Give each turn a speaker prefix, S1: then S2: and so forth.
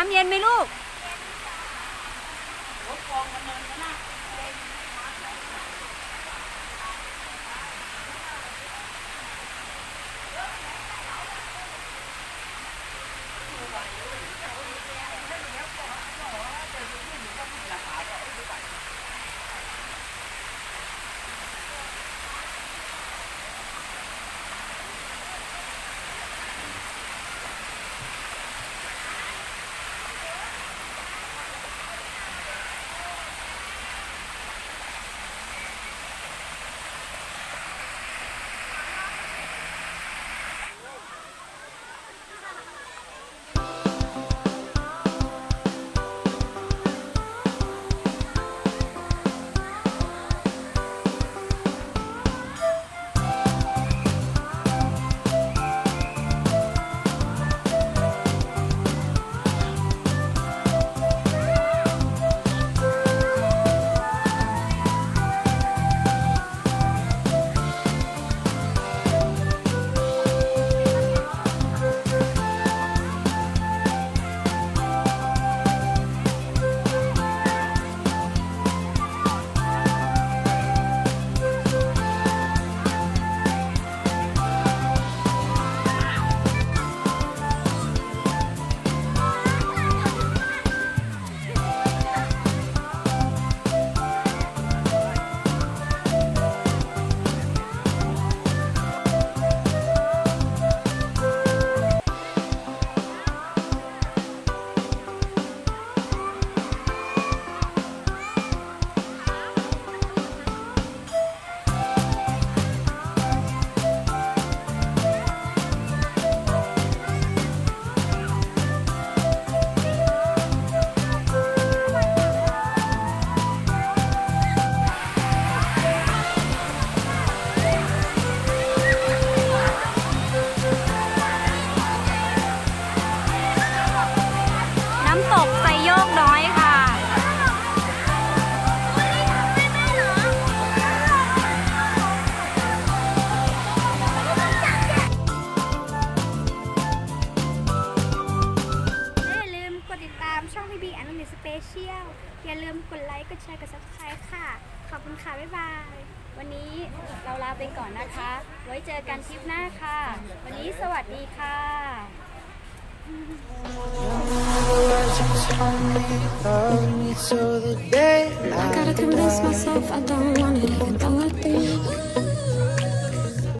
S1: น้ำเย็นไหมลูกน้ำตกไซโยกน้อยค่ะอย่าลืมกดติดตามช่องพี่บีแอนด์มิสเปเชียลอย่าลืมกดไลค์กดแชร์กด Subscribe ค่ะขอบคุณค่ะบ๊ายบายวันนี้เราลาไปก่อนนะคะไว้เจอกันคลิปหน้าค่ะวันนี้สวัสดีค่ะ
S2: I gotta convince myself I don't want it even though